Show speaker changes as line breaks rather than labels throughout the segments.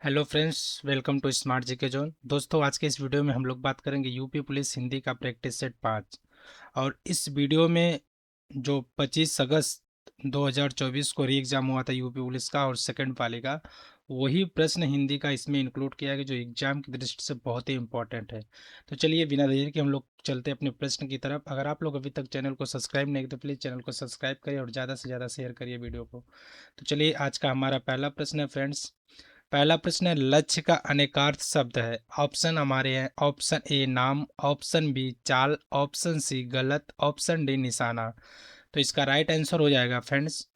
Hello friends, welcome to smart GK zone. दोस्तों, आज के इस वीडियो में हम लोग बात करेंगे यूपी पुलिस हिंदी का प्रैक्टिस सेट 5। और इस वीडियो में जो 25 अगस्त 2024 को री एग्ज़ाम हुआ था यूपी पुलिस का और सेकंड वाले का, वही प्रश्न हिंदी का इसमें इंक्लूड किया गया जो एग्जाम की दृष्टि से बहुत ही इंपॉर्टेंट है। तो चलिए बिना देर के हम लोग चलते हैं अपने प्रश्न की तरफ। अगर आप लोग अभी तक चैनल को सब्सक्राइब नहीं किए तो प्लीज़ चैनल को सब्सक्राइब करिए और ज़्यादा से ज़्यादा शेयर करिए वीडियो को। तो चलिए, आज का हमारा पहला प्रश्न है फ्रेंड्स। पहला प्रश्न है, लक्ष्य का अनेकार्थ शब्द है। ऑप्शन हमारे हैं, ऑप्शन ए नाम, ऑप्शन बी चाल, ऑप्शन सी गलत, ऑप्शन डी निशाना। तो इसका राइट आंसर हो जाएगा फ्रेंड्स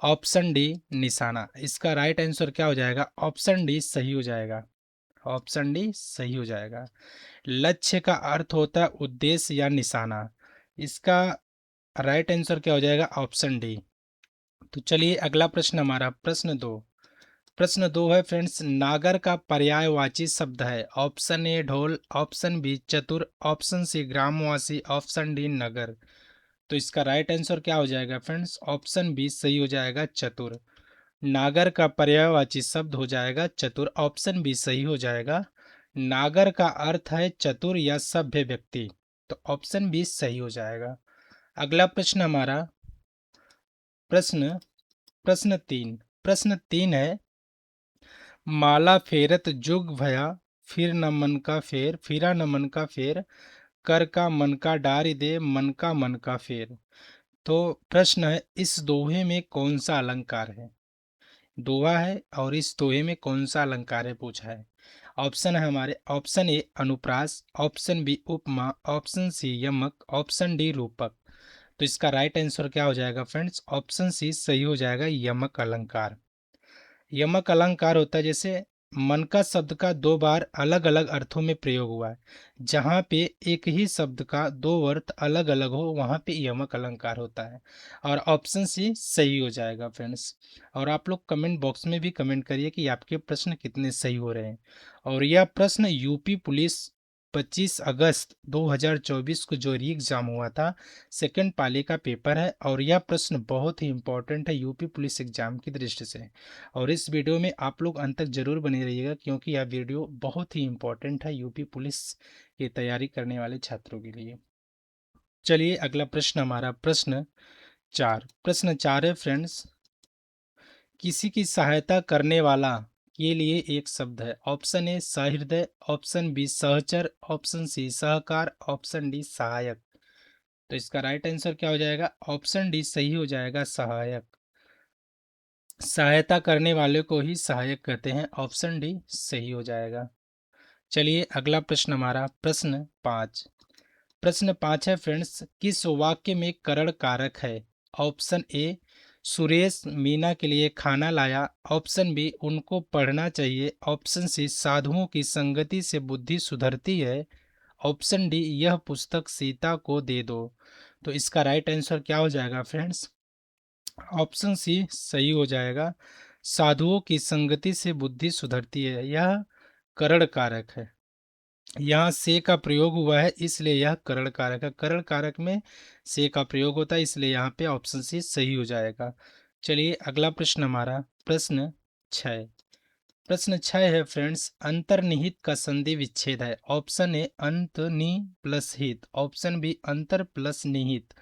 ऑप्शन डी निशाना। इसका राइट आंसर क्या हो जाएगा? ऑप्शन डी सही हो जाएगा। ऑप्शन डी सही हो जाएगा। लक्ष्य का अर्थ होता है उद्देश्य या निशाना। इसका राइट आंसर क्या हो जाएगा? Option D. तो चलिए, अगला प्रश्न हमारा प्रश्न 2 है फ्रेंड्स। नागर का पर्यायवाची शब्द है। ऑप्शन ए ढोल, ऑप्शन बी चतुर, ऑप्शन सी ग्रामवासी, ऑप्शन डी नगर। तो इसका राइट आंसर क्या हो जाएगा फ्रेंड्स? ऑप्शन बी सही हो जाएगा, चतुर। नागर का पर्यायवाची शब्द हो जाएगा चतुर। ऑप्शन बी सही हो जाएगा। नागर का अर्थ है चतुर या सभ्य व्यक्ति। तो ऑप्शन बी सही हो जाएगा। अगला प्रश्न हमारा प्रश्न प्रश्न 3 है। माला फेरत जुग भया, फिर न मन का फेर, फिरा न मन का फेर, कर का मन का डारी दे, मन का फेर। तो प्रश्न है, इस दोहे में कौन सा अलंकार है? दोहा है और इस दोहे में कौन सा अलंकार है पूछा है। ऑप्शन है हमारे, ऑप्शन ए अनुप्रास, ऑप्शन बी उपमा, ऑप्शन सी यमक, ऑप्शन डी रूपक। तो इसका राइट आंसर क्या हो जाएगा फ्रेंड्स? ऑप्शन सी सही हो जाएगा, यमक अलंकार। यमक अलंकार होता है जैसे मन का शब्द का दो बार अलग अलग अर्थों में प्रयोग हुआ है, जहाँ पे एक ही शब्द का दो अर्थ अलग अलग हो वहाँ पे यमक अलंकार होता है। और ऑप्शन सी सही हो जाएगा फ्रेंड्स। और आप लोग कमेंट बॉक्स में भी कमेंट करिए कि आपके प्रश्न कितने सही हो रहे हैं। और यह प्रश्न यूपी पुलिस 25 अगस्त 2024 को जो री एग्ज़ाम हुआ था, सेकंड पाली का पेपर है। और यह प्रश्न बहुत ही इंपॉर्टेंट है यूपी पुलिस एग्ज़ाम की दृष्टि से। और इस वीडियो में आप लोग अंत तक जरूर बने रहिएगा, क्योंकि यह वीडियो बहुत ही इंपॉर्टेंट है यूपी पुलिस की तैयारी करने वाले छात्रों के लिए। चलिए, अगला प्रश्न हमारा प्रश्न 4 है फ्रेंड्स। किसी की सहायता करने वाला के लिए एक शब्द है। ऑप्शन ए सहृदय, ऑप्शन बी सहचर, ऑप्शन सी सहकार, ऑप्शन डी सहायक। तो इसका राइट आंसर क्या हो जाएगा? ऑप्शन डी सही हो जाएगा, सहायक। सहायता करने वाले को ही सहायक कहते हैं। ऑप्शन डी सही हो जाएगा। चलिए, अगला प्रश्न हमारा प्रश्न 5 है फ्रेंड्स। किस वाक्य में करण कारक है? ऑप्शन ए सुरेश मीना के लिए खाना लाया, ऑप्शन बी उनको पढ़ना चाहिए, ऑप्शन सी साधुओं की संगति से बुद्धि सुधरती है, ऑप्शन डी यह पुस्तक सीता को दे दो। तो इसका राइट आंसर क्या हो जाएगा फ्रेंड्स? ऑप्शन सी सही हो जाएगा। साधुओं की संगति से बुद्धि सुधरती है, यह करण कारक है। यहाँ से का प्रयोग हुआ है इसलिए यह करण कारक है। करण कारक में से का प्रयोग होता है, इसलिए यहाँ पे ऑप्शन सी सही हो जाएगा। चलिए, अगला प्रश्न हमारा प्रश्न 6 प्रश्न 6 है फ्रेंड्स। अंतर्निहित का संधि विच्छेद है। ऑप्शन ए अंतनि प्लस हित, ऑप्शन बी अंतर प्लस निहित,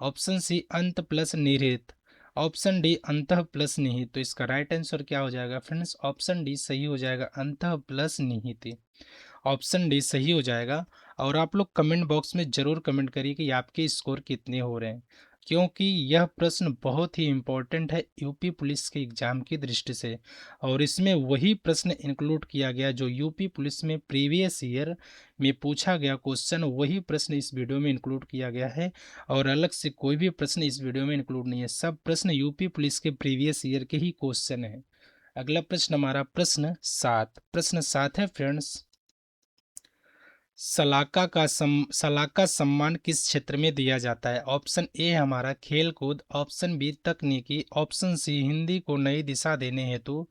ऑप्शन सी अंत प्लस निहित, ऑप्शन डी अंतः प्लस निहित। तो इसका राइट आंसर क्या हो जाएगा फ्रेंड्स? ऑप्शन डी सही हो जाएगा, अंतः प्लस निहित। ऑप्शन डी सही हो जाएगा। और आप लोग कमेंट बॉक्स में ज़रूर कमेंट करिए कि आपके स्कोर कितने हो रहे हैं, क्योंकि यह प्रश्न बहुत ही इम्पोर्टेंट है यूपी पुलिस के एग्ज़ाम की दृष्टि से। और इसमें वही प्रश्न इंक्लूड किया गया जो यूपी पुलिस में प्रीवियस ईयर में पूछा गया क्वेश्चन, वही प्रश्न इस वीडियो में इंक्लूड किया गया है। और अलग से कोई भी प्रश्न इस वीडियो में इंक्लूड नहीं है, सब प्रश्न यूपी पुलिस के प्रीवियस ईयर के ही क्वेश्चन है। अगला प्रश्न हमारा प्रश्न 7 है फ्रेंड्स। सलाका सम्मान किस क्षेत्र में दिया जाता है? ऑप्शन ए हमारा खेल कूद, ऑप्शन बी तकनीकी, ऑप्शन सी हिंदी को नई दिशा देने हेतु,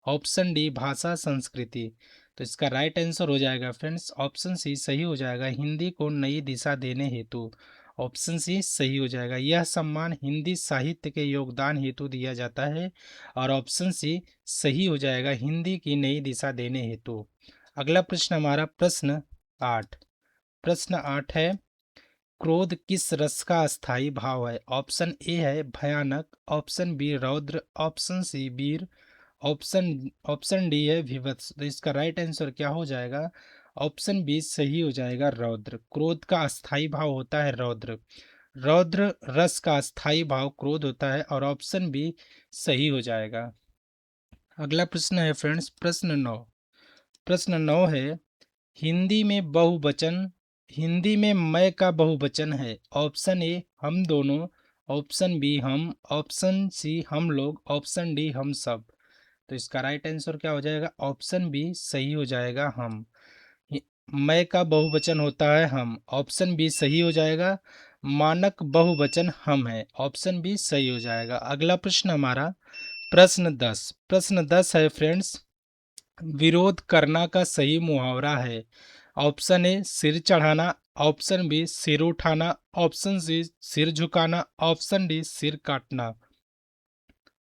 ऑप्शन डी भाषा संस्कृति। तो इसका राइट आंसर हो जाएगा फ्रेंड्स, ऑप्शन सी सही हो जाएगा, हिंदी को नई दिशा देने हेतु। ऑप्शन सी सही हो जाएगा। यह सम्मान हिंदी साहित्य के योगदान हेतु दिया जाता है और ऑप्शन सी सही हो जाएगा, हिंदी की नई दिशा देने हेतु। अगला प्रश्न हमारा प्रश्न 8। प्रश्न 8 है, क्रोध किस रस का अस्थाई भाव है? ऑप्शन ए है भयानक, ऑप्शन बी रौद्र, ऑप्शन सी वीर, ऑप्शन ऑप्शन डी है विभत्स। तो इसका राइट आंसर क्या हो जाएगा? ऑप्शन बी सही हो जाएगा, रौद्र। क्रोध का अस्थाई भाव होता है रौद्र। रौद्र रस का अस्थाई भाव क्रोध होता है और ऑप्शन बी सही हो जाएगा। अगला प्रश्न है फ्रेंड्स प्रश्न 9। प्रश्न 9 है, हिंदी में बहुवचन, हिंदी में मैं का बहुवचन है। ऑप्शन ए हम दोनों, ऑप्शन बी हम, ऑप्शन सी हम लोग, ऑप्शन डी हम सब। तो इसका राइट आंसर क्या हो जाएगा? ऑप्शन बी सही हो जाएगा, हम। मैं का बहुवचन होता है हम, ऑप्शन बी सही हो जाएगा। मानक बहुवचन हम है, ऑप्शन बी सही हो जाएगा। अगला प्रश्न हमारा प्रश्न 10। प्रश्न 10 है फ्रेंड्स, विरोध करना का सही मुहावरा है। ऑप्शन ए सिर चढ़ाना, ऑप्शन बी सिर उठाना, ऑप्शन सी सिर झुकाना, ऑप्शन डी सिर काटना।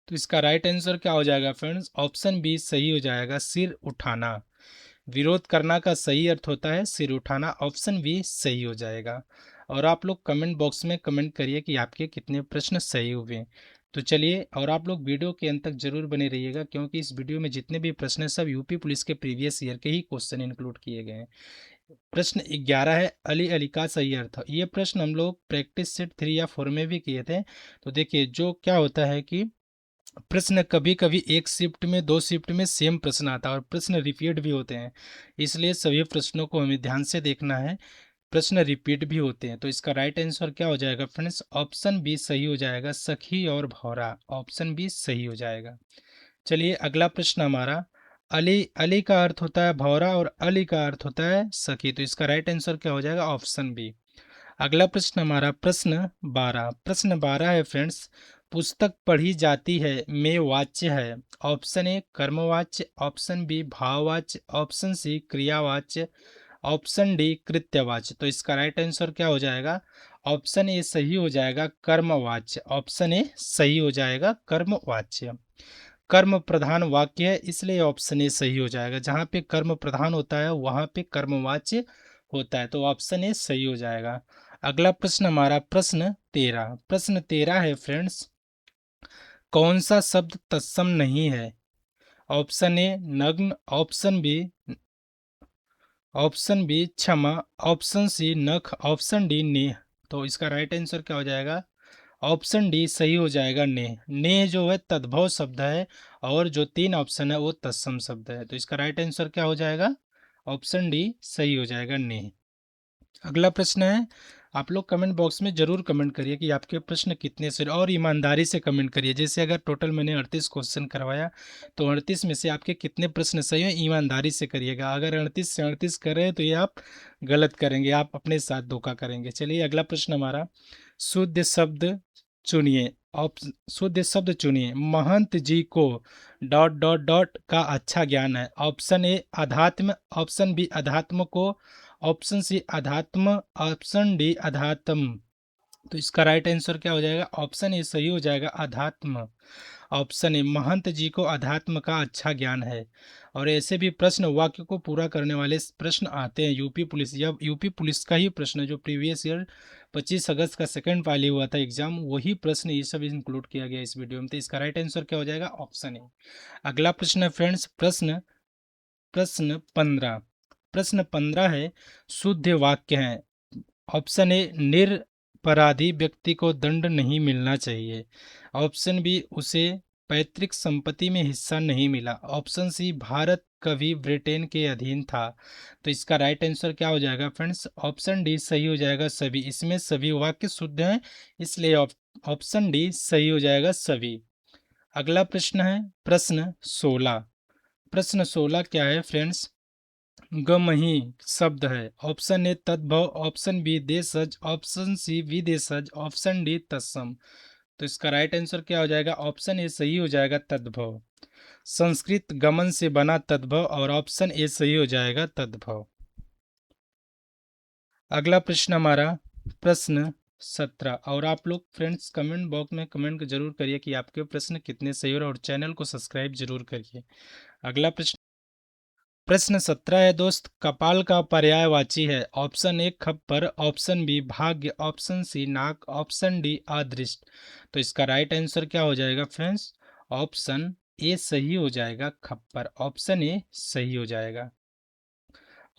तो इसका राइट आंसर क्या हो जाएगा फ्रेंड्स? ऑप्शन बी सही हो जाएगा, सिर उठाना। विरोध करना का सही अर्थ होता है सिर उठाना, ऑप्शन बी सही हो जाएगा। और आप लोग कमेंट बॉक्स में कमेंट करिए कि आपके कितने प्रश्न सही हुए। तो चलिए, और आप लोग वीडियो के अंत तक जरूर बने रहिएगा, क्योंकि इस वीडियो में जितने भी प्रश्न हैं सब यूपी पुलिस के प्रीवियस ईयर के ही क्वेश्चन इंक्लूड किए गए हैं। प्रश्न 11 है, अली अली का सही अर्थ। ये प्रश्न हम लोग प्रैक्टिस सेट 3 या 4 में भी किए थे। तो देखिए, जो क्या होता है कि प्रश्न कभी कभी एक शिफ्ट में, 2 शिफ्ट में सेम प्रश्न आता है और प्रश्न रिपीट भी होते हैं, इसलिए सभी प्रश्नों को हमें ध्यान से देखना है। प्रश्न रिपीट भी होते हैं। तो इसका राइट आंसर क्या हो जाएगा फ्रेंड्स? ऑप्शन बी सही हो जाएगा, सखी और भौरा। ऑप्शन बी सही हो जाएगा। चलिए, अगला प्रश्न हमारा, अली अली का अर्थ होता है भौरा और अली का अर्थ होता है सखी। तो इसका राइट आंसर क्या हो जाएगा? Option B. अगला प्रश्न हमारा प्रश्न 12। प्रश्न 12 है फ्रेंड्स, पुस्तक पढ़ी जाती है में वाच्य है। ऑप्शन ए कर्मवाच्य, ऑप्शन बी भाववाच्य, ऑप्शन सी क्रियावाच्य, ऑप्शन डी कृत्यवाच्य। तो इसका राइट आंसर क्या हो जाएगा? ऑप्शन ए सही हो जाएगा, कर्मवाच्य। ऑप्शन ए सही हो जाएगा, कर्मवाच्य। कर्म प्रधान वाक्य है, इसलिए ऑप्शन ए सही हो जाएगा। जहाँ पे कर्म प्रधान होता है वहाँ पे कर्मवाच्य होता है, तो ऑप्शन ए सही हो जाएगा। अगला प्रश्न हमारा प्रश्न 13। प्रश्न 13 है फ्रेंड्स, कौन सा शब्द तत्सम नहीं है? ऑप्शन ए नग्न, ऑप्शन बी क्षमा, ऑप्शन सी नख, ऑप्शन डी नेह। तो इसका राइट आंसर क्या हो जाएगा? ऑप्शन डी सही हो जाएगा, नेह। नेह जो है तद्भव शब्द है और जो 3 ऑप्शन है वो तत्सम शब्द है। तो इसका राइट आंसर क्या हो जाएगा? ऑप्शन डी सही हो जाएगा, नेह। अगला प्रश्न है, आप लोग कमेंट बॉक्स में जरूर कमेंट करिए कि आपके प्रश्न कितने सही, और ईमानदारी से कमेंट करिए। जैसे अगर टोटल मैंने 38 क्वेश्चन करवाया तो 38 में से आपके कितने प्रश्न सही हैं, ईमानदारी से करिएगा। अगर 38 से 38 कर रहे हैं तो ये आप गलत करेंगे, आप अपने साथ धोखा करेंगे। चलिए, अगला प्रश्न हमारा, शुद्ध शब्द चुनिए। शुद्ध शब्द चुनिए। महंत जी को डॉट डॉट डॉट का अच्छा ज्ञान है। ऑप्शन ए अध्यात्म, ऑप्शन बी अध्यात्म को, ऑप्शन सी अध्यात्म, ऑप्शन डी अध्यात्म। तो इसका राइट आंसर क्या हो जाएगा? ऑप्शन ए सही हो जाएगा, अध्यात्म। ऑप्शन ए महंत जी को अध्यात्म का अच्छा ज्ञान है। और ऐसे भी प्रश्न वाक्य को पूरा करने वाले प्रश्न आते हैं यूपी पुलिस, या यूपी पुलिस का ही प्रश्न जो प्रीवियस ईयर 25 अगस्त का सेकंड वाली हुआ था एग्जाम, वही प्रश्न ये सब इंक्लूड किया गया इस वीडियो में। तो इसका राइट आंसर क्या हो जाएगा? Option A. अगला प्रश्न है फ्रेंड्स प्रश्न प्रश्न 15। प्रश्न 15 है, शुद्ध वाक्य है। ऑप्शन ए निरपराधी व्यक्ति को दंड नहीं मिलना चाहिए, ऑप्शन बी उसे पैतृक संपत्ति में हिस्सा नहीं मिला, ऑप्शन सी भारत कभी ब्रिटेन के अधीन था। तो इसका राइट आंसर क्या हो जाएगा फ्रेंड्स? ऑप्शन डी सही हो जाएगा, सभी। इसमें सभी वाक्य शुद्ध हैं, इसलिए ऑप्शन डी सही हो जाएगा, सभी। अगला प्रश्न है प्रश्न 16। प्रश्न 16 क्या है फ्रेंड्स, गमही शब्द है। ऑप्शन ए तद्भव, ऑप्शन बी देशज, ऑप्शन सी विदेशज, ऑप्शन डी तत्सम। तो इसका राइट आंसर क्या हो जाएगा? ऑप्शन ए सही हो जाएगा, तद्भव। संस्कृत गमन से बना तद्भव, और ऑप्शन ए सही हो जाएगा, तद्भव। अगला प्रश्न हमारा प्रश्न 17। और आप लोग फ्रेंड्स कमेंट बॉक्स में कमेंट जरूर करिए कि आपके प्रश्न कितने सही हो रहे हैं और चैनल को सब्सक्राइब जरूर करिए। अगला प्रश्न, प्रश्न 17 है दोस्त, कपाल का पर्यायवाची है। ऑप्शन ए खप्पर, ऑप्शन बी भाग्य, ऑप्शन सी नाक, ऑप्शन डी अदृष्ट। तो इसका राइट आंसर क्या हो जाएगा फ्रेंड्स? ऑप्शन ए सही हो जाएगा, खप्पर। ऑप्शन ए सही हो जाएगा।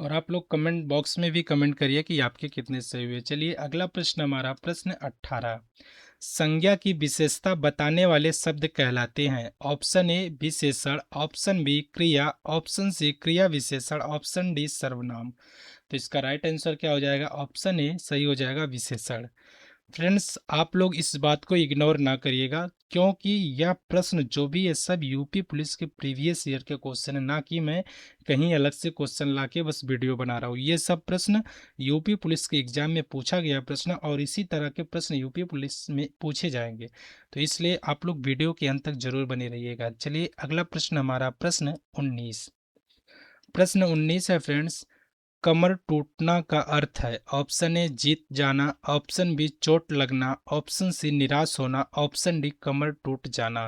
और आप लोग कमेंट बॉक्स में भी कमेंट करिए कि आपके कितने सही हुए। चलिए अगला प्रश्न, हमारा प्रश्न 18, संज्ञा की विशेषता बताने वाले शब्द कहलाते हैं। ऑप्शन ए विशेषण, ऑप्शन बी क्रिया, ऑप्शन सी क्रिया विशेषण, ऑप्शन डी सर्वनाम। तो इसका राइट आंसर क्या हो जाएगा? ऑप्शन ए सही हो जाएगा, विशेषण। फ्रेंड्स आप लोग इस बात को इग्नोर ना करिएगा, क्योंकि यह प्रश्न जो भी है सब यूपी पुलिस के प्रीवियस ईयर के क्वेश्चन है, ना कि मैं कहीं अलग से क्वेश्चन लाके बस वीडियो बना रहा हूँ। ये सब प्रश्न यूपी पुलिस के एग्जाम में पूछा गया प्रश्न, और इसी तरह के प्रश्न यूपी पुलिस में पूछे जाएंगे। तो इसलिए आप लोग वीडियो के अंत तक जरूर बने रहिएगा। चलिए अगला प्रश्न, हमारा प्रश्न 19। प्रश्न 19 है फ्रेंड्स, कमर टूटना का अर्थ है। ऑप्शन ए जीत जाना, ऑप्शन बी चोट लगना, ऑप्शन सी निराश होना, ऑप्शन डी कमर टूट जाना।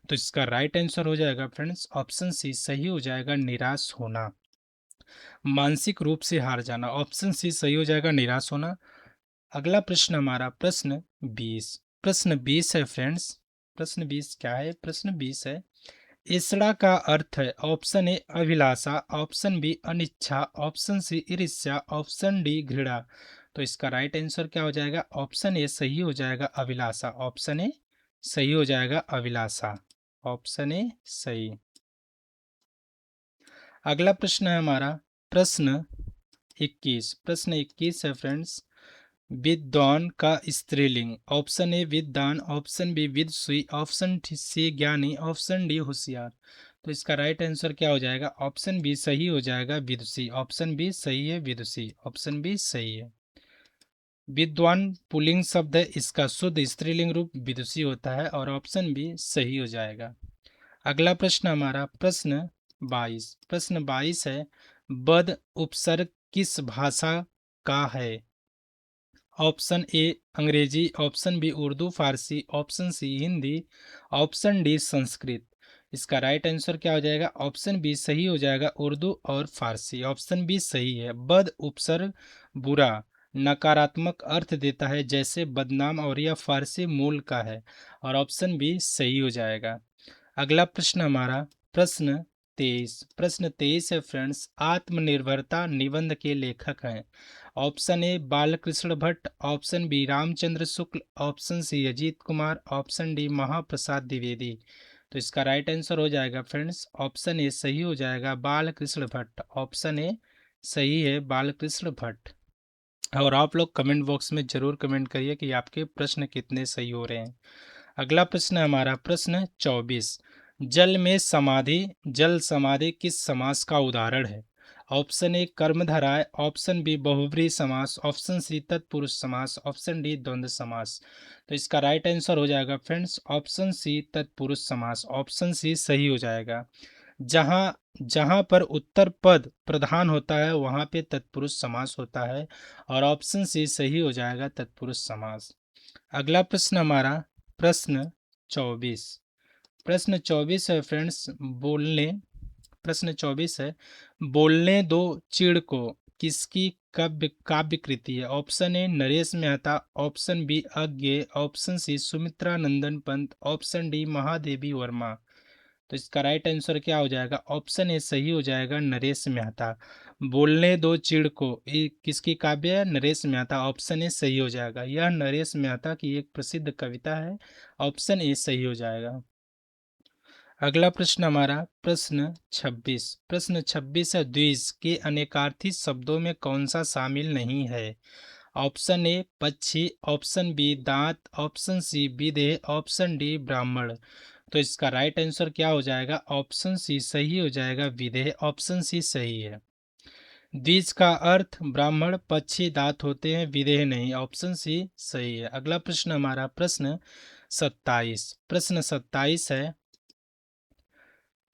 तो इसका राइट आंसर हो जाएगा फ्रेंड्स ऑप्शन सी सही हो जाएगा, निराश होना। मानसिक रूप से हार जाना, ऑप्शन सी सही हो जाएगा, निराश होना। अगला प्रश्न, हमारा प्रश्न 20। प्रश्न 20 है फ्रेंड्स, प्रश्न 20 क्या है? प्रश्न 20 है, ईसड़ा का अर्थ है। ऑप्शन ए अभिलाषा, ऑप्शन बी अनिच्छा, ऑप्शन सी ईर्ष्या, ऑप्शन डी घृणा। तो इसका राइट आंसर क्या हो जाएगा? ऑप्शन ए सही हो जाएगा, अभिलाषा। ऑप्शन ए सही हो जाएगा, अभिलाषा। ऑप्शन ए सही। अगला प्रश्न है हमारा प्रश्न 21। प्रश्न 21 है फ्रेंड्स, विद्वान का स्त्रीलिंग। ऑप्शन ए विद्वान, ऑप्शन बी विदुषी, ऑप्शन सी ज्ञानी, ऑप्शन डी होशियार। तो इसका राइट आंसर क्या हो जाएगा? ऑप्शन बी सही हो जाएगा, विदुषी। ऑप्शन बी सही है, विदुषी। ऑप्शन बी सही है। विद्वान पुल्लिंग शब्द है, इसका शुद्ध स्त्रीलिंग रूप विदुषी होता है, और ऑप्शन बी सही हो जाएगा। अगला प्रश्न, हमारा प्रश्न 22। प्रश्न 22 है, बद उपसर्ग किस भाषा का है? Option A Angrezi, option B Urdu Farsi, option C Hindi, option D Sanskrit. इसका राइट आंसर क्या हो जाएगा? ऑप्शन बी सही हो जाएगा, उर्दू और फारसी। ऑप्शन बी सही है। बद उपसर्ग बुरा, नकारात्मक अर्थ देता है, जैसे बदनाम, और यह फारसी मूल का है, और ऑप्शन बी सही हो जाएगा। अगला प्रश्न, हमारा प्रश्न 23। प्रश्न 23 है फ्रेंड्स, आत्मनिर्भरता निबंध के लेखक हैं। Option A Balkrishna Bhatt, option B Ramchandra Shukla, option C Ajit Kumar, option D Mahaprasad Dwivedi. तो इसका राइट आंसर हो जाएगा फ्रेंड्स ऑप्शन ए सही हो जाएगा, बालकृष्ण भट्ट। ऑप्शन ए सही है, बालकृष्ण भट्ट। और आप लोग कमेंट बॉक्स में जरूर कमेंट करिए कि आपके प्रश्न कितने सही हो रहे हैं। अगला प्रश्न है हमारा प्रश्न 24। जल में समाधि, जल समाधि किस समास का उदाहरण है? ऑप्शन ए कर्मधारय, ऑप्शन बी बहुब्रीहि समास, ऑप्शन सी तत्पुरुष समास, ऑप्शन डी द्वंद्व समास। तो इसका राइट आंसर हो जाएगा फ्रेंड्स ऑप्शन सी तत्पुरुष समास। ऑप्शन सी सही हो जाएगा। जहाँ जहाँ पर उत्तर पद प्रधान होता है वहाँ पे तत्पुरुष समास होता है, और ऑप्शन सी सही हो जाएगा, तत्पुरुष समास। अगला प्रश्न, हमारा प्रश्न 24। प्रश्न 24 है फ्रेंड्स, बोलने, प्रश्न 24 है, बोलने दो चिड़ को किसकी काव्य काव्य कृति है? Option A Naresh Mehta, option B Agyeya, option C Sumitra Nandan Pant, option D Mahadevi Verma. तो इसका राइट आंसर क्या हो जाएगा? ऑप्शन ए सही हो जाएगा, नरेश मेहता। बोलने दो चिड़ को, ये किसकी काव्य है? नरेश मेहता। ऑप्शन ए सही हो जाएगा, यह नरेश मेहता की एक प्रसिद्ध कविता है। ऑप्शन ए सही हो जाएगा। अगला प्रश्न, हमारा प्रश्न 26। प्रश्न 26 है, द्विज के अनेकार्थी शब्दों में कौन सा शामिल नहीं है? ऑप्शन ए पक्षी, ऑप्शन बी दांत, ऑप्शन सी विदेह, ऑप्शन डी ब्राह्मण। तो इसका राइट आंसर क्या हो जाएगा? ऑप्शन सी सही हो जाएगा, विदेह। ऑप्शन सी सही है। द्विज का अर्थ ब्राह्मण पक्षी दांत होते हैं, विदेह नहीं। ऑप्शन सी सही है। अगला प्रश्न, हमारा प्रश्न 27। प्रश्न 27 है,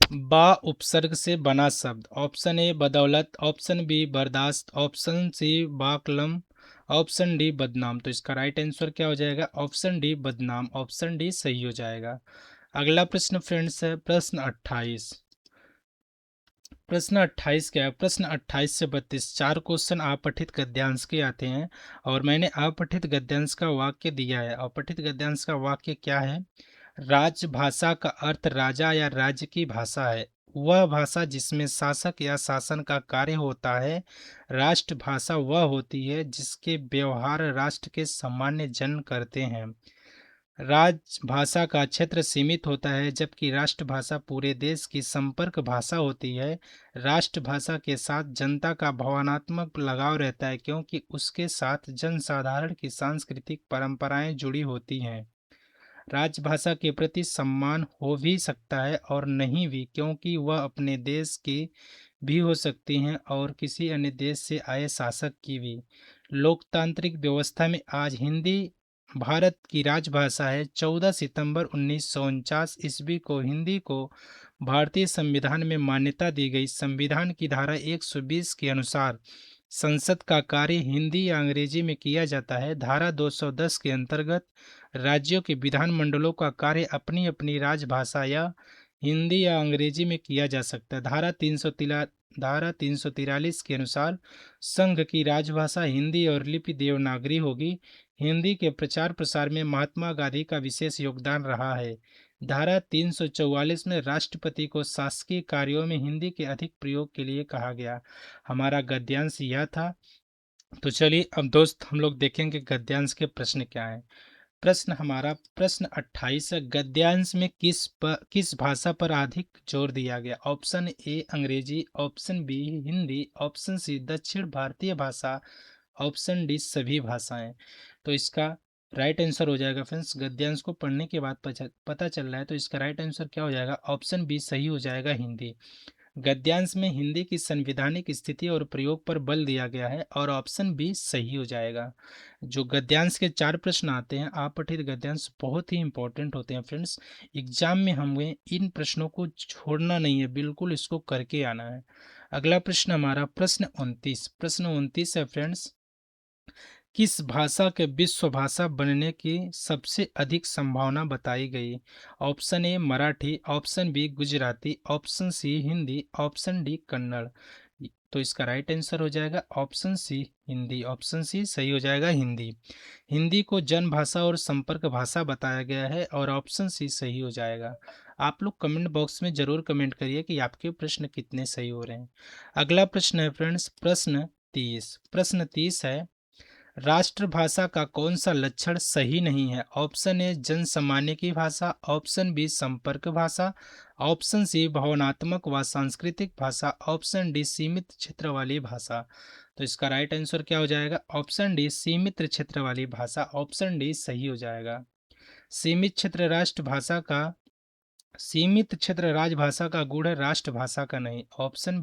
बा उपसर्ग से बना शब्द। ऑप्शन ए बदौलत, ऑप्शन बी बर्दाश्त, ऑप्शन सी बाकलम, ऑप्शन डी बदनाम। तो इसका राइट आंसर क्या हो जाएगा? ऑप्शन डी बदनाम। ऑप्शन डी सही हो जाएगा। अगला प्रश्न फ्रेंड्स है प्रश्न 28। प्रश्न 28 क्या है? प्रश्न 28 से 32 चार क्वेश्चन अपठित गद्यांश के आते हैं और मैंने अपठित गद्यांश का वाक्य दिया है। अपठित गद्यांश का वाक्य क्या है? राजभाषा का अर्थ राजा या राज्य की भाषा है। वह भाषा जिसमें शासक या शासन का कार्य होता है। राष्ट्रभाषा वह होती है जिसके व्यवहार राष्ट्र के सामान्य जन करते हैं। राजभाषा का क्षेत्र सीमित होता है जबकि राष्ट्रभाषा पूरे देश की संपर्क भाषा होती है। राष्ट्रभाषा के साथ जनता का भावनात्मक लगाव रहता है क्योंकि उसके साथ जनसाधारण की सांस्कृतिक परंपराएं जुड़ी होती हैं। राजभाषा के प्रति सम्मान हो भी सकता है और नहीं भी, क्योंकि वह अपने देश की भी हो सकती हैं और किसी अन्य देश से आए शासक की भी। लोकतांत्रिक व्यवस्था में आज हिंदी भारत की राजभाषा है। 14 सितंबर 1949 ईस्वी को हिंदी को भारतीय संविधान में मान्यता दी गई। संविधान की धारा 120 के अनुसार संसद का कार्य हिंदी या अंग्रेजी में किया जाता है। धारा 210 के अंतर्गत राज्यों के विधानमंडलों का कार्य अपनी अपनी राजभाषा या हिंदी या अंग्रेजी में किया जा सकता है। धारा 343 के अनुसार संघ की राजभाषा हिंदी और लिपि देवनागरी होगी। हिंदी के प्रचार प्रसार में महात्मा गांधी का विशेष योगदान रहा है। धारा 344 में राष्ट्रपति को शासकीय कार्यों में हिंदी के अधिक प्रयोग के लिए कहा गया। हमारा गद्यांश यह था। तो चलिए अब दोस्त हम लोग देखेंगे गद्यांश के प्रश्न क्या है। प्रश्न हमारा प्रश्न 28 है, गद्यांश में किस भाषा पर अधिक जोर दिया गया? Option A Angrezi, option B Hindi, option C दक्षिण भारतीय भाषा, ऑप्शन डी सभी भाषाएं। तो इसका राइट आंसर हो जाएगा फ्रेंड्स, गद्यांश को पढ़ने के बाद पता चल रहा है, तो इसका राइट आंसर क्या हो जाएगा? ऑप्शन बी सही हो जाएगा, हिंदी। गद्यांश में हिंदी की संवैधानिक स्थिति और प्रयोग पर बल दिया गया है और ऑप्शन बी सही हो जाएगा। जो गद्यांश के चार प्रश्न आते हैं अपठित गद्यांश बहुत ही इंपॉर्टेंट होते हैं फ्रेंड्स। एग्जाम में हमें इन प्रश्नों को छोड़ना नहीं है, बिल्कुल इसको करके आना है। अगला प्रश्न हमारा प्रश्न 29। प्रश्न 29 है फ्रेंड्स, किस भाषा के विश्व भाषा बनने की सबसे अधिक संभावना बताई गई? Option A Marathi, option B Gujarati, option C Hindi, option D Kannada. तो इसका राइट आंसर हो जाएगा option C Hindi. Option C सही हो जाएगा, हिंदी। हिंदी को जन भाषा और संपर्क भाषा बताया गया है और ऑप्शन सी सही हो जाएगा। आप लोग कमेंट बॉक्स में जरूर कमेंट करिए कि आपके प्रश्न कितने सही हो रहे हैं। अगला प्रश्न है फ्रेंड्स प्रश्न 30। प्रश्न 30 है, राष्ट्रभाषा का कौन सा लक्षण सही नहीं है? ऑप्शन ए जन सामान्य की भाषा, ऑप्शन बी संपर्क भाषा, ऑप्शन सी भावनात्मक व सांस्कृतिक भाषा, ऑप्शन डी सीमित क्षेत्र वाली भाषा। तो इसका राइट आंसर क्या हो जाएगा? ऑप्शन डी सीमित क्षेत्र वाली भाषा। ऑप्शन डी सही हो जाएगा। सीमित क्षेत्र राष्ट्रभाषा का सीमित क्षेत्र राजभाषा का गुण है, राष्ट्रभाषा का नहीं। ऑप्शन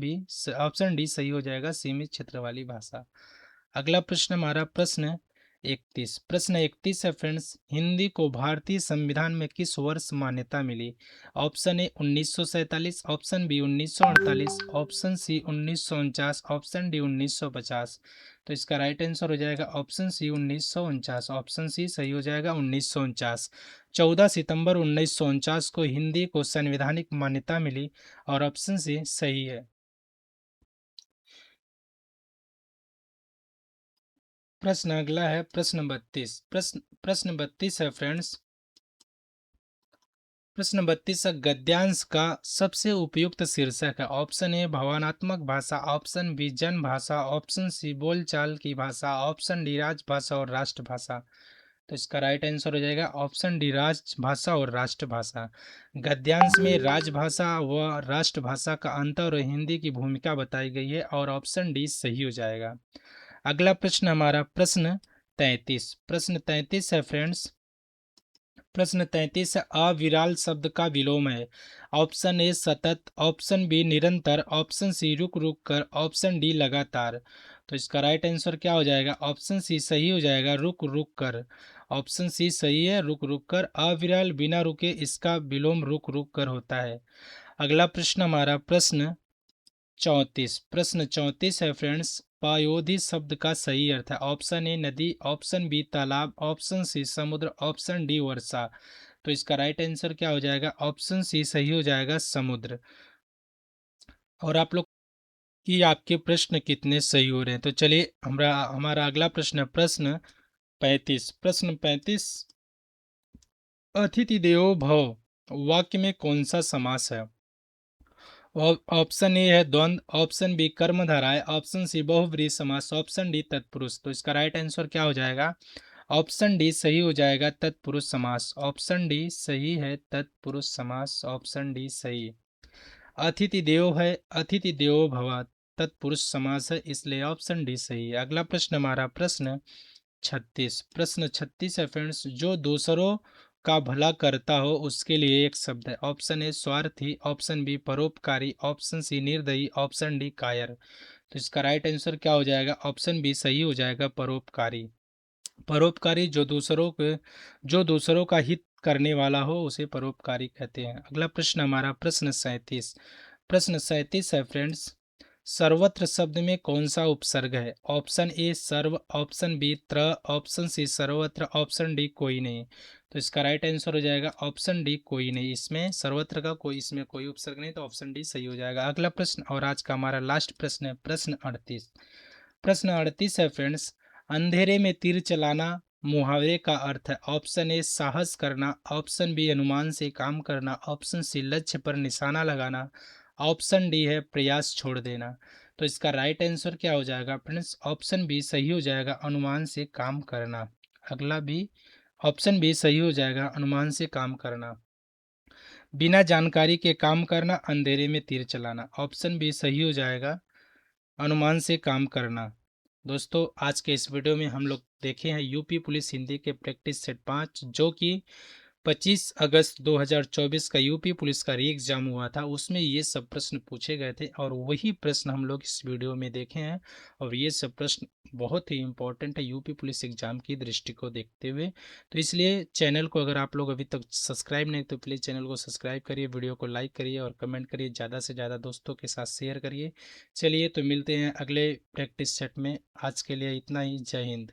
डी सही हो जाएगा, सीमित क्षेत्र वाली भाषा। अगला प्रश्न हमारा प्रश्न 31। प्रश्न 31 है फ्रेंड्स, हिंदी को भारतीय संविधान में किस वर्ष मान्यता मिली? Option A 1947, option B 1948, option C 1949, option D 1950। तो इसका राइट आंसर हो जाएगा ऑप्शन सी 1949। ऑप्शन सी सही हो जाएगा, 1949। 14 सितंबर 1949 को हिंदी को संवैधानिक मान्यता मिली और ऑप्शन सी सही है। प्रश्न अगला है प्रश्न 32। प्रश्न 32 है फ्रेंड्स, प्रश्न 32 गद्यांश का सबसे उपयुक्त शीर्षक है। ऑप्शन ए भावनात्मक भाषा, ऑप्शन बी जन भाषा, ऑप्शन सी बोलचाल की भाषा, ऑप्शन डी राजभाषा और राष्ट्रभाषा। तो इसका राइट आंसर हो जाएगा ऑप्शन डी राजभाषा और राष्ट्रभाषा। गद्यांश में राजभाषा व राष्ट्रभाषा का अंतर और हिंदी की भूमिका बताई गई है और ऑप्शन डी सही हो जाएगा। अगला प्रश्न हमारा प्रश्न 33। प्रश्न 33 है फ्रेंड्स, प्रश्न 33 है, अविराल शब्द का विलोम है। ऑप्शन ए सतत, ऑप्शन बी निरंतर, ऑप्शन सी रुक रुक कर, ऑप्शन डी लगातार। तो इसका राइट आंसर क्या हो जाएगा? ऑप्शन सी सही हो जाएगा, रुक रुक कर। ऑप्शन सी सही है, रुक रुक कर। अविराल बिना रुके, इसका विलोम रुक रुक कर होता है। अगला प्रश्न हमारा प्रश्न 34। प्रश्न 34 है फ्रेंड्स, पयोधी शब्द का सही अर्थ है? ऑप्शन ए नदी, ऑप्शन बी तालाब, ऑप्शन सी समुद्र, ऑप्शन डी वर्षा। तो इसका राइट आंसर क्या हो जाएगा? ऑप्शन सी सही हो जाएगा, समुद्र। और आप लोग कि आपके प्रश्न कितने सही हो रहे हैं। तो चलिए हमारा अगला प्रश्न है प्रश्न 35। प्रश्न 35, अतिथि देवो भव वाक्य में कौन सा समास है? ऑप्शन ए है द्वंद्व, ऑप्शन बी कर्मधारय, ऑप्शन सी बहुब्रीहि समास, ऑप्शन डी तत्पुरुष। तो इसका राइट आंसर क्या हो जाएगा? ऑप्शन डी सही हो जाएगा, तत्पुरुष समास। ऑप्शन डी सही है, तत्पुरुष समास। ऑप्शन डी सही। अतिथि देवो है, अतिथि देवो भव तत्पुरुष समास है, इसलिए ऑप्शन डी सही है। अगला प्रश्न हमारा प्रश्न 36। प्रश्न 36 है फ्रेंड्स, जो दूसरों का भला करता हो उसके लिए एक शब्द है। ऑप्शन ए स्वार्थी, ऑप्शन बी परोपकारी, ऑप्शन सी निर्दयी, ऑप्शन डी कायर। तो इसका राइट आंसर क्या हो जाएगा? ऑप्शन बी सही हो जाएगा, परोपकारी। परोपकारी जो दूसरों का हित करने वाला हो उसे परोपकारी कहते हैं। अगला प्रश्न हमारा प्रश्न 37। प्रश्न 37 है फ्रेंड्स, सर्वत्र शब्द में कौन सा उपसर्ग है? ऑप्शन ए सर्व, ऑप्शन बी त्र, ऑप्शन सी सर्वत्र, ऑप्शन डी कोई नहीं। तो इसका राइट आंसर हो जाएगा ऑप्शन डी कोई नहीं। इसमें सर्वत्र का कोई, इसमें कोई उपसर्ग नहीं, तो ऑप्शन डी सही हो जाएगा। अगला प्रश्न और आज का हमारा लास्ट प्रश्न है प्रश्न 38। प्रश्न 38 है फ्रेंड्स, अंधेरे में तीर चलाना मुहावरे का अर्थ है। ऑप्शन ए साहस करना, ऑप्शन बी अनुमान से काम करना, ऑप्शन सी लक्ष्य पर निशाना लगाना, ऑप्शन डी है प्रयास छोड़ देना। तो इसका राइट आंसर क्या हो जाएगा फ्रेंड्स? ऑप्शन बी सही हो जाएगा, अनुमान से काम करना। अगला भी ऑप्शन बी सही हो जाएगा, अनुमान से काम करना। बिना जानकारी के काम करना, अंधेरे में तीर चलाना। ऑप्शन बी सही हो जाएगा, अनुमान से काम करना। दोस्तों आज के इस वीडियो में हम लोग देखे हैं यूपी पुलिस हिंदी के प्रैक्टिस सेट 5, जो कि 25 अगस्त 2024 का यूपी पुलिस का री एग्जाम हुआ था। उसमें ये सब प्रश्न पूछे गए थे और वही प्रश्न हम लोग इस वीडियो में देखे हैं। और ये सब प्रश्न बहुत ही इंपॉर्टेंट है यूपी पुलिस एग्जाम की दृष्टि को देखते हुए। तो इसलिए चैनल को अगर आप लोग अभी तक सब्सक्राइब नहीं तो प्लीज़ चैनल को सब्सक्राइब करिए, वीडियो को लाइक करिए और कमेंट करिए, ज़्यादा से ज़्यादा दोस्तों के साथ शेयर करिए। चलिए तो मिलते हैं अगले प्रैक्टिस सेट में। आज के लिए इतना ही। जय हिंद।